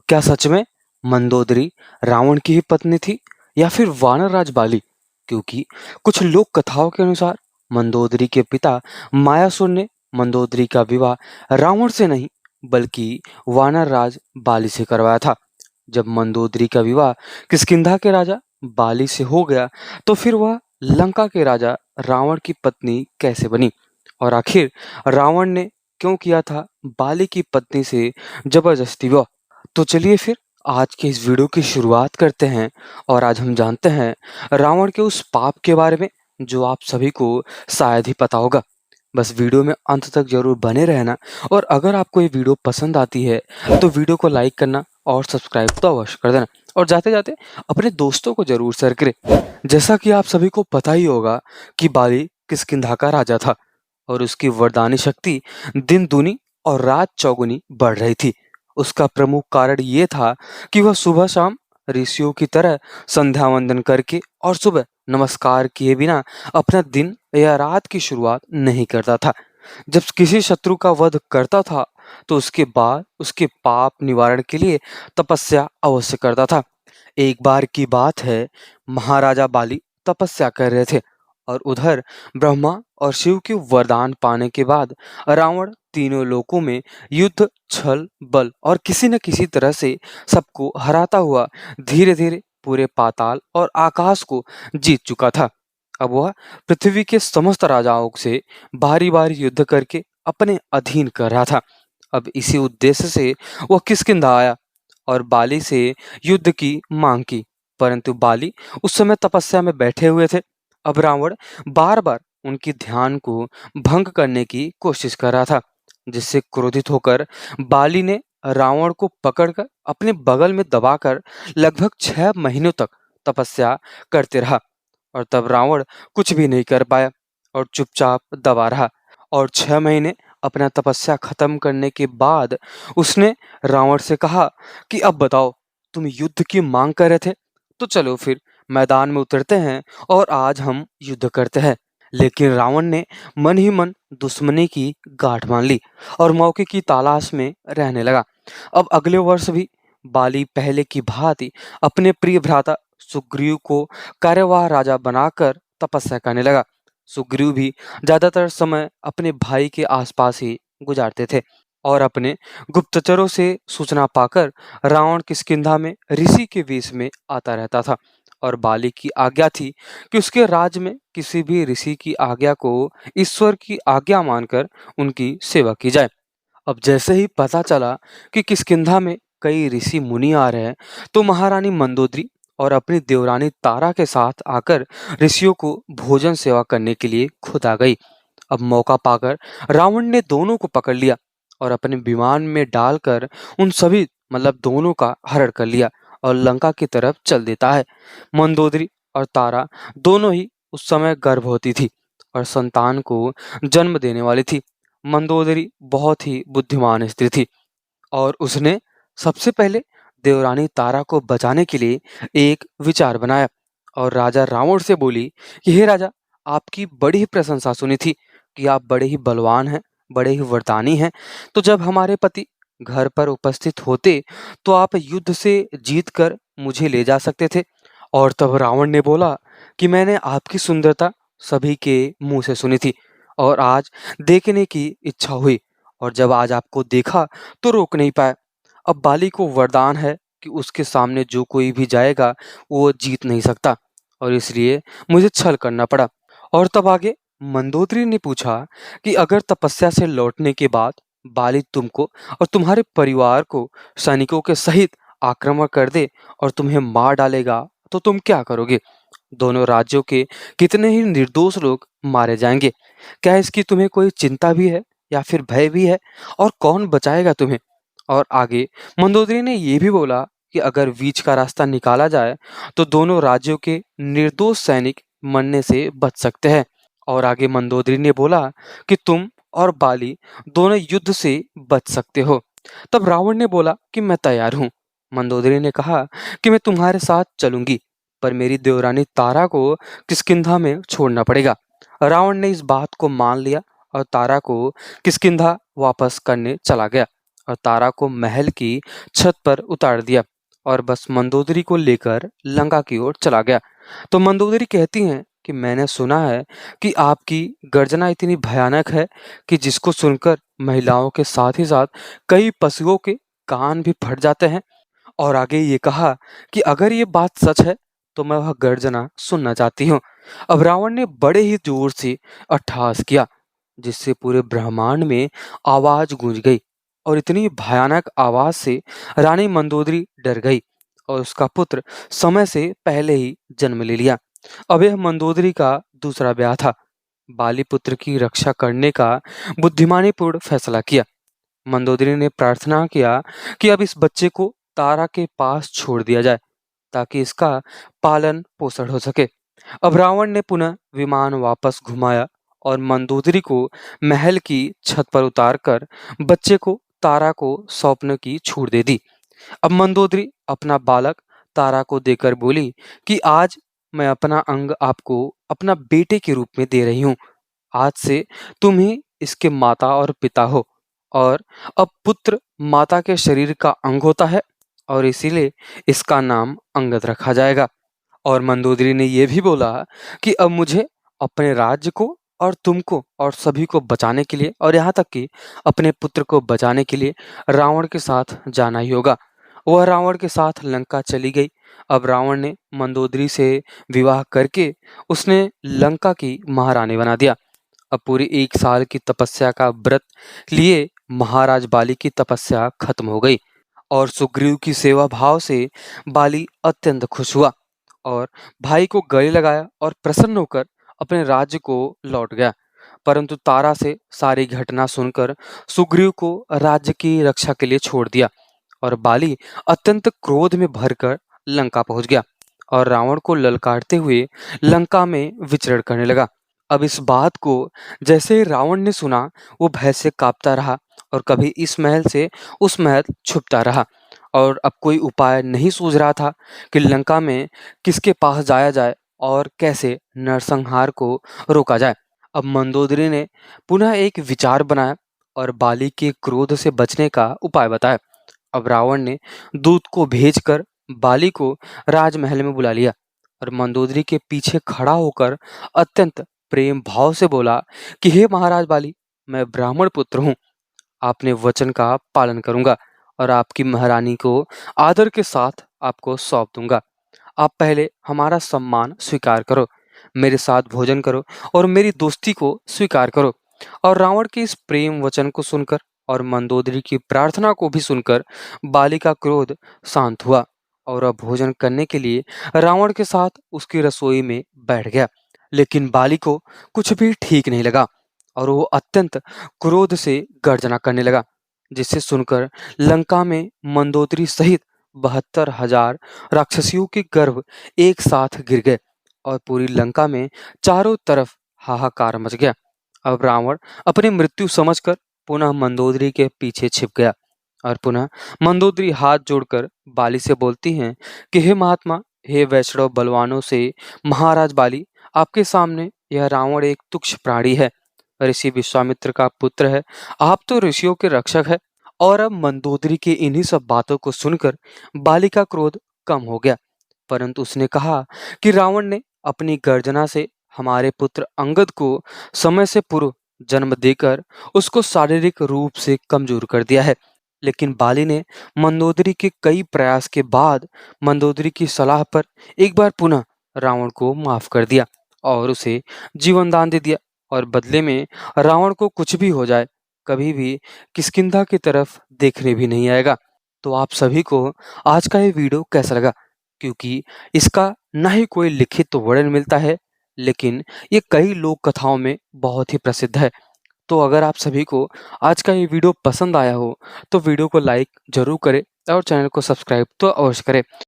क्या सच में मंदोदरी रावण की ही पत्नी थी या फिर वानर राज बाली? क्योंकि कुछ लोक कथाओं के अनुसार मंदोदरी के पिता मायासुर ने मंदोदरी का विवाह रावण से नहीं बल्कि वानर राज बाली से करवाया था। जब मंदोदरी का विवाह किष्किंधा के राजा बाली से हो गया तो फिर वह लंका के राजा रावण की पत्नी कैसे बनी? और आखिर रावण ने क्यों किया था बाली की पत्नी से जबरदस्ती विवाह? तो चलिए फिर आज के इस वीडियो की शुरुआत करते हैं और आज हम जानते हैं रावण के उस पाप के बारे में जो आप सभी को शायद ही पता होगा। बस वीडियो में अंत तक जरूर बने रहना और अगर आपको ये वीडियो पसंद आती है तो वीडियो को लाइक करना और सब्सक्राइब तो अवश्य कर देना और जाते जाते अपने दोस्तों को जरूर शेयर करें। जैसा कि आप सभी को पता ही होगा कि बाली किष्किंधा का राजा था और उसकी वरदानी शक्ति दिन दूनी और रात चौगुनी बढ़ रही थी। उसका प्रमुख कारण ये था कि वह सुबह शाम ऋषियों की तरह संध्या वंदन करके और सुबह नमस्कार किए बिना अपना दिन या रात की शुरुआत नहीं करता था। जब किसी शत्रु का वध करता था तो उसके बाद उसके पाप निवारण के लिए तपस्या अवश्य करता था। एक बार की बात है, महाराजा बाली तपस्या कर रहे थे और उधर ब्रह्मा और शिव के वरदान पाने के बाद रावण तीनों लोकों में युद्ध, छल, बल और किसी न किसी तरह से सबको हराता हुआ धीरे धीरे पूरे पाताल और आकाश को जीत चुका था। अब वह पृथ्वी के समस्त राजाओं से बारी बारी युद्ध करके अपने अधीन कर रहा था। अब इसी उद्देश्य से वह किष्किंधा आया और बाली से युद्ध की मांग की, परंतु बाली उस समय तपस्या में बैठे हुए थे। अब रावण बार बार उनकी ध्यान को भंग करने की कोशिश कर रहा था, जिससे क्रोधित होकर बाली ने रावण को पकड़कर अपने बगल में दबाकर लगभग 6 महीनों तक तपस्या करते रहा। और तब रावण कुछ भी नहीं कर पाया और चुपचाप दबा रहा। और 6 महीने अपना तपस्या खत्म करने के बाद उसने रावण से कहा कि अब बताओ, तुम युद्ध की मांग कर रहे थे तो चलो फिर मैदान में उतरते हैं और आज हम युद्ध करते हैं। लेकिन रावण ने मन ही मन दुश्मनी की गांठ मान ली और मौके की तलाश में रहने लगा। अब अगले वर्ष भी बाली पहले की भांति अपने प्रिय भ्राता सुग्रीव को कार्यवाह राजा बनाकर तपस्या करने लगा। सुग्रीव भी ज्यादातर समय अपने भाई के आसपास ही गुजारते थे और अपने गुप्तचरों से सूचना पाकर रावण किष्किंधा में ऋषि के वेश में आता रहता था। और बाली की आज्ञा थी कि उसके राज्य में किसी भी ऋषि की आज्ञा को ईश्वर की आज्ञा मानकर उनकी सेवा की जाए। अब जैसे ही पता चला कि किष्किंधा में कई ऋषि मुनि आ रहे हैं तो महारानी मंदोदरी और अपनी देवरानी तारा के साथ आकर ऋषियों को भोजन सेवा करने के लिए खुद आ गई। अब मौका पाकर रावण ने दोनों को पकड़ लिया और अपने विमान में डालकर उन सभी दोनों का हरण कर लिया और लंका की तरफ चल देता है। मंदोदरी और तारा दोनों ही उस समय गर्भवती थी और संतान को जन्म देने वाली थी। मंदोदरी बहुत ही बुद्धिमान स्त्री थी और उसने सबसे पहले देवरानी तारा को बचाने के लिए एक विचार बनाया और राजा रावण से बोली कि हे राजा, आपकी बड़ी ही प्रशंसा सुनी थी कि आप बड़े ही बलवान हैं, बड़े ही वरदानी हैं। तो जब हमारे पति घर पर उपस्थित होते तो आप युद्ध से जीत कर मुझे ले जा सकते थे। और तब रावण ने बोला कि मैंने आपकी सुंदरता सभी के मुंह से सुनी थी और आज देखने की इच्छा हुई, और जब आज आपको देखा तो रोक नहीं पाया। अब बाली को वरदान है कि उसके सामने जो कोई भी जाएगा वो जीत नहीं सकता और इसलिए मुझे छल करना पड़ा। और तब आगे मंदोदरी ने पूछा कि अगर तपस्या से लौटने के बाद बाली तुमको और तुम्हारे परिवार को सैनिकों के सहित आक्रमण कर दे और तुम्हें मार डालेगा तो तुम क्या करोगे? दोनों राज्यों के कितने ही निर्दोष लोग मारे जाएंगे। क्या इसकी तुम्हें कोई चिंता भी है या फिर भय भी है? और कौन बचाएगा तुम्हें? और आगे मंदोदरी ने यह भी बोला कि अगर बीच का रास्ता निकाला जाए तो दोनों राज्यों के निर्दोष सैनिक मरने से बच सकते हैं। और आगे मंदोदरी ने बोला कि तुम और बाली दोनों युद्ध से बच सकते हो। तब रावण ने बोला कि मैं तैयार हूँ। मंदोदरी ने कहा कि मैं तुम्हारे साथ चलूंगी, पर मेरी देवरानी तारा को किष्किंधा में छोड़ना पड़ेगा। रावण ने इस बात को मान लिया और तारा को किष्किंधा वापस करने चला गया और तारा को महल की छत पर उतार दिया और बस मंदोदरी को लेकर लंका की ओर चला गया। तो मंदोदरी कहती हैं कि मैंने सुना है कि आपकी गर्जना इतनी भयानक है कि जिसको सुनकर महिलाओं के साथ ही साथ कई पशुओं के कान भी फट जाते हैं। और आगे ये कहा कि अगर ये बात सच है तो मैं वह गर्जना सुनना चाहती हूँ। अब रावण ने बड़े ही जोर से अट्टहास किया जिससे पूरे ब्रह्मांड में आवाज गूंज गई और इतनी भयानक आवाज से रानी मंदोदरी डर गई और उसका पुत्र समय से पहले ही जन्म ले लिया। अब यह मंदोदरी का दूसरा ब्याह था। बाली पुत्र की रक्षा करने का बुद्धिमानीपूर्ण फैसला किया। मंदोदरी ने प्रार्थना किया कि अब इस बच्चे को तारा के पास छोड़ दिया जाए ताकि इसका पालन पोषण हो सके। अब रावण ने पुनः विमान वापस घुमाया और मंदोदरी को महल की छत पर उतारकर बच्चे को तारा को सौंपने की छूट दे दी। अब मंदोदरी अपना बालक तारा को देकर बोली कि आज मैं अपना अंग आपको अपना बेटे के रूप में दे रही हूँ। आज से तुम ही इसके माता और पिता हो और अब पुत्र माता के शरीर का अंग होता है और इसीलिए इसका नाम अंगद रखा जाएगा। और मंदोदरी ने यह भी बोला कि अब मुझे अपने राज्य को और तुमको और सभी को बचाने के लिए और यहाँ तक कि अपने पुत्र को बचाने के लिए रावण के साथ जाना ही होगा। वह रावण के साथ लंका चली गई। अब रावण ने मंदोदरी से विवाह करके उसने लंका की महारानी बना दिया। अब पूरी 1 साल की तपस्या का व्रत लिए महाराज बाली की तपस्या खत्म हो गई और सुग्रीव की सेवा भाव से बाली अत्यंत खुश हुआ और भाई को गले लगाया और प्रसन्न होकर अपने राज्य को लौट गया। परंतु तारा से सारी घटना सुनकर सुग्रीव को राज्य की रक्षा के लिए छोड़ दिया और बाली अत्यंत क्रोध में भरकर लंका पहुंच गया और रावण को ललकारते हुए लंका में विचरण करने लगा। अब इस बात को जैसे ही रावण ने सुना वो भय से कांपता रहा और कभी इस महल से उस महल छुपता रहा और अब कोई उपाय नहीं सूझ रहा था कि लंका में किसके पास जाया जाए और कैसे नरसंहार को रोका जाए। अब मंदोदरी ने पुनः एक विचार बनाया और बाली के क्रोध से बचने का उपाय बताया। अब रावण ने दूत को भेजकर बाली को राजमहल में बुला लिया और मंदोदरी के पीछे खड़ा होकर अत्यंत प्रेम भाव से बोला कि हे महाराज बाली, मैं ब्राह्मण पुत्र हूँ। आपने वचन का पालन करूंगा और आपकी महारानी को आदर के साथ आपको सौंप दूंगा। आप पहले हमारा सम्मान स्वीकार करो, मेरे साथ भोजन करो और मेरी दोस्ती को स्वीकार करो। और रावण के इस प्रेम वचन को सुनकर और मंदोदरी की प्रार्थना को भी सुनकर बाली का क्रोध शांत हुआ और वह भोजन करने के लिए रावण के साथ उसकी रसोई में बैठ गया। लेकिन बाली को कुछ भी ठीक नहीं लगा और वो अत्यंत क्रोध से गर्जना करने लगा जिसे सुनकर लंका में मंदोदरी सहित 72,000 राक्षसियों के गर्भ एक साथ गिर गए और पूरी लंका में चारों तरफ हाहाकार मच गया। अब रावण अपनी मृत्यु समझकर पुनः मंदोदरी के पीछे छिप गया और पुनः मंदोदरी हाथ जोड़कर बाली से बोलती हैं कि हे महात्मा, हे वैष्णव बलवानों से महाराज बाली, आपके सामने यह रावण एक तुच्छ प्राणी है, ऋषि विश्वामित्र का पुत्र है। आप तो ऋषियों के रक्षक है। और अब मंदोदरी के इन्हीं सब बातों को सुनकर बाली का क्रोध कम हो गया, परंतु उसने कहा कि रावण ने अपनी गर्जना से हमारे पुत्र अंगद को समय से पूर्व जन्म देकर उसको शारीरिक रूप से कमजोर कर दिया है। लेकिन बाली ने मंदोदरी के कई प्रयास के बाद मंदोदरी की सलाह पर एक बार पुनः रावण को माफ कर दिया और उसे जीवन दान दे दिया और बदले में रावण को कुछ भी हो जाए कभी भी किष्किंधा की तरफ देखने भी नहीं आएगा। तो आप सभी को आज का ये वीडियो कैसा लगा? क्योंकि इसका ना ही कोई लिखित वर्णन मिलता है, लेकिन ये कई लोक कथाओं में बहुत ही प्रसिद्ध है। तो अगर आप सभी को आज का ये वीडियो पसंद आया हो तो वीडियो को लाइक जरूर करें और चैनल को सब्सक्राइब तो अवश्य करें।